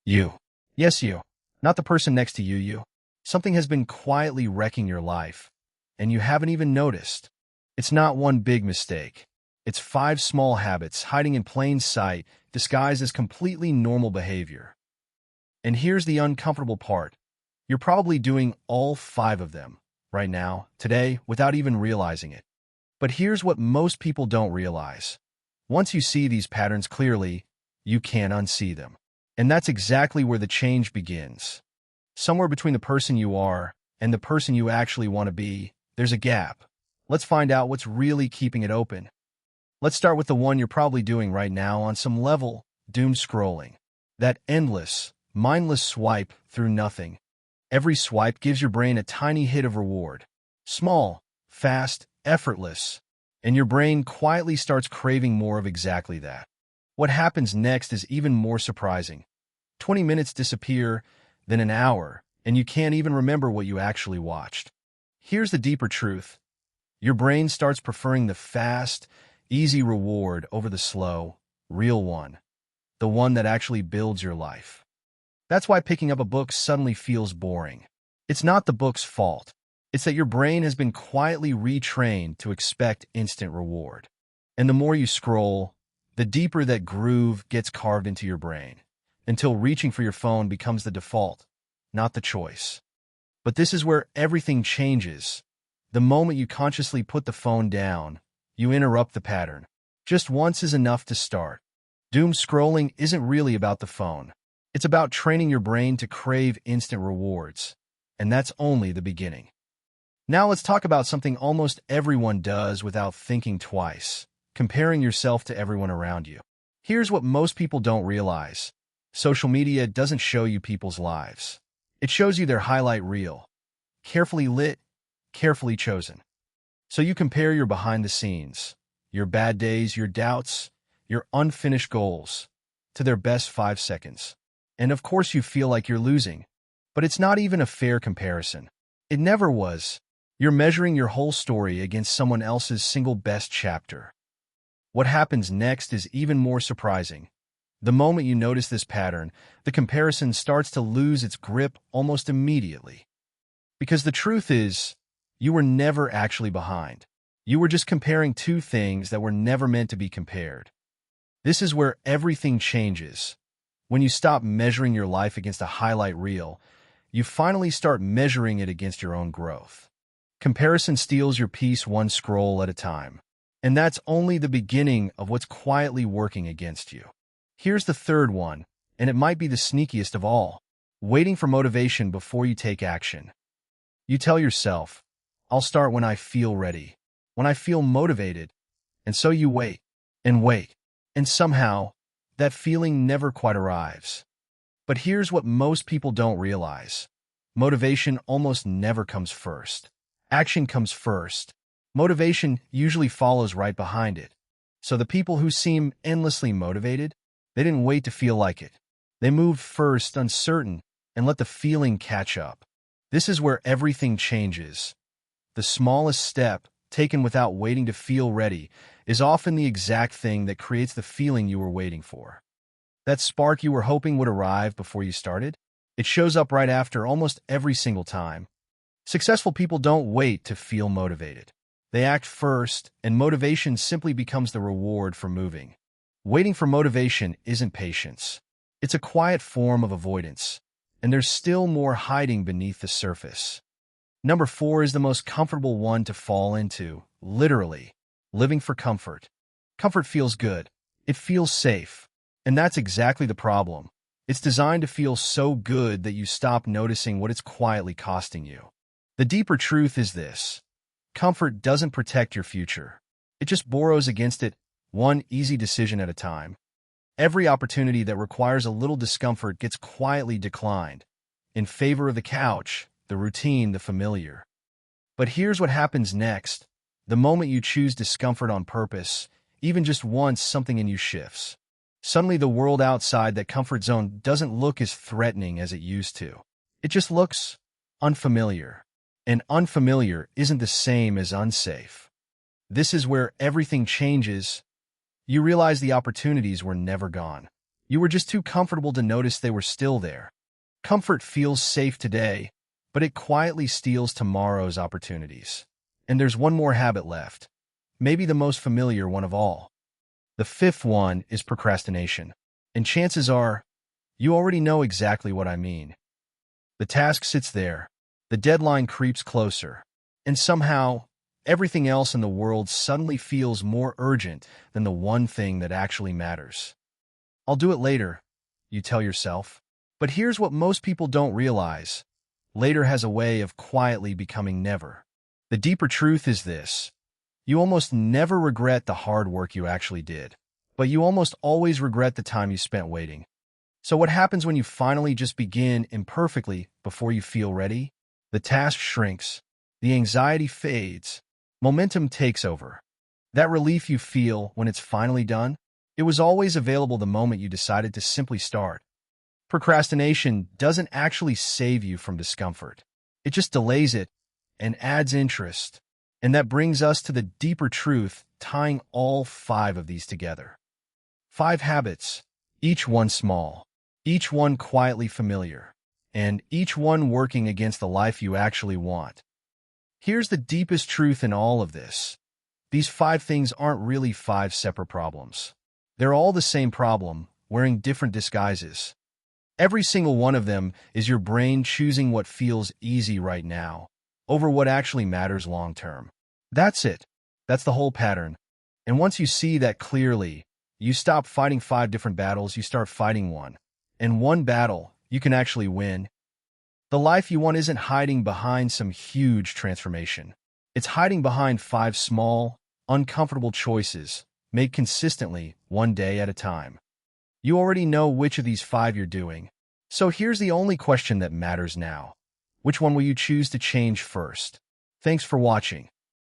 You. Yes, you. Not the person next to you. Something has been quietly wrecking your life, and you haven't even noticed. It's not one big mistake. It's 5 small habits hiding in plain sight, disguised as completely normal behavior. And here's the uncomfortable part. You're probably doing all 5 of them right now, today, without even realizing it. But here's what most people don't realize. Once you see these patterns clearly, you can't unsee them. And that's exactly where the change begins. Somewhere between the person you are and the person you actually want to be, there's a gap. Let's find out what's really keeping it open. Let's start with the one you're probably doing right now on some level, doom scrolling. That endless, mindless swipe through nothing. Every swipe gives your brain a tiny hit of reward. Small, fast, effortless. And your brain quietly starts craving more of exactly that. What happens next is even more surprising. 20 minutes disappear, then an hour, and you can't even remember what you actually watched. Here's the deeper truth. Your brain starts preferring the fast, easy reward over the slow, real one. The one that actually builds your life. That's why picking up a book suddenly feels boring. It's not the book's fault. It's that your brain has been quietly retrained to expect instant reward. And the more you scroll, the deeper that groove gets carved into your brain, until reaching for your phone becomes the default, not the choice. But this is where everything changes. The moment you consciously put the phone down, you interrupt the pattern. Just once is enough to start. Doom scrolling isn't really about the phone. It's about training your brain to crave instant rewards. And that's only the beginning. Now let's talk about something almost everyone does without thinking twice. Comparing yourself to everyone around you. Here's what most people don't realize. Social media doesn't show you people's lives. It shows you their highlight reel. Carefully lit, carefully chosen. So you compare your behind the scenes, your bad days, your doubts, your unfinished goals, to their best 5 seconds. And of course you feel like you're losing. But it's not even a fair comparison. It never was. You're measuring your whole story against someone else's single best chapter. What happens next is even more surprising. The moment you notice this pattern, the comparison starts to lose its grip almost immediately. Because the truth is, you were never actually behind. You were just comparing 2 things that were never meant to be compared. This is where everything changes. When you stop measuring your life against a highlight reel, you finally start measuring it against your own growth. Comparison steals your peace one scroll at a time. And that's only the beginning of what's quietly working against you. Here's the third one, and it might be the sneakiest of all. Waiting for motivation before you take action. You tell yourself, I'll start when I feel ready, when I feel motivated. And so you wait, and wait. And somehow, that feeling never quite arrives. But here's what most people don't realize. Motivation almost never comes first. Action comes first. Motivation usually follows right behind it. So the people who seem endlessly motivated, they didn't wait to feel like it. They moved first, uncertain, and let the feeling catch up. This is where everything changes. The smallest step, taken without waiting to feel ready, is often the exact thing that creates the feeling you were waiting for. That spark you were hoping would arrive before you started, it shows up right after almost every single time. Successful people don't wait to feel motivated. They act first, and motivation simply becomes the reward for moving. Waiting for motivation isn't patience. It's a quiet form of avoidance, and there's still more hiding beneath the surface. Number 4 is the most comfortable one to fall into, literally, living for comfort. Comfort feels good. It feels safe. And that's exactly the problem. It's designed to feel so good that you stop noticing what it's quietly costing you. The deeper truth is this. Comfort doesn't protect your future. It just borrows against it, one easy decision at a time. Every opportunity that requires a little discomfort gets quietly declined, in favor of the couch, the routine, the familiar. But here's what happens next. The moment you choose discomfort on purpose, even just once, something in you shifts. Suddenly the world outside that comfort zone doesn't look as threatening as it used to. It just looks unfamiliar. And unfamiliar isn't the same as unsafe. This is where everything changes. You realize the opportunities were never gone. You were just too comfortable to notice they were still there. Comfort feels safe today, but it quietly steals tomorrow's opportunities. And there's one more habit left, maybe the most familiar one of all. The fifth one is procrastination. And chances are, you already know exactly what I mean. The task sits there, the deadline creeps closer, and somehow, everything else in the world suddenly feels more urgent than the one thing that actually matters. I'll do it later, you tell yourself. But here's what most people don't realize. Later has a way of quietly becoming never. The deeper truth is this. You almost never regret the hard work you actually did, but you almost always regret the time you spent waiting. So what happens when you finally just begin imperfectly before you feel ready? The task shrinks, the anxiety fades, momentum takes over. That relief you feel when it's finally done, it was always available the moment you decided to simply start. Procrastination doesn't actually save you from discomfort. It just delays it and adds interest. And that brings us to the deeper truth tying all five of these together. 5 habits, each one small, each one quietly familiar, and each one working against the life you actually want. Here's the deepest truth in all of this. These 5 things aren't really 5 separate problems. They're all the same problem, wearing different disguises. Every single one of them is your brain choosing what feels easy right now over what actually matters long term. That's it. That's the whole pattern. And once you see that clearly, you stop fighting 5 different battles, you start fighting one. And one battle, you can actually win. The life you want isn't hiding behind some huge transformation. It's hiding behind 5 small, uncomfortable choices, made consistently, one day at a time. You already know which of these 5 you're doing. So here's the only question that matters now. Which one will you choose to change first? Thanks for watching.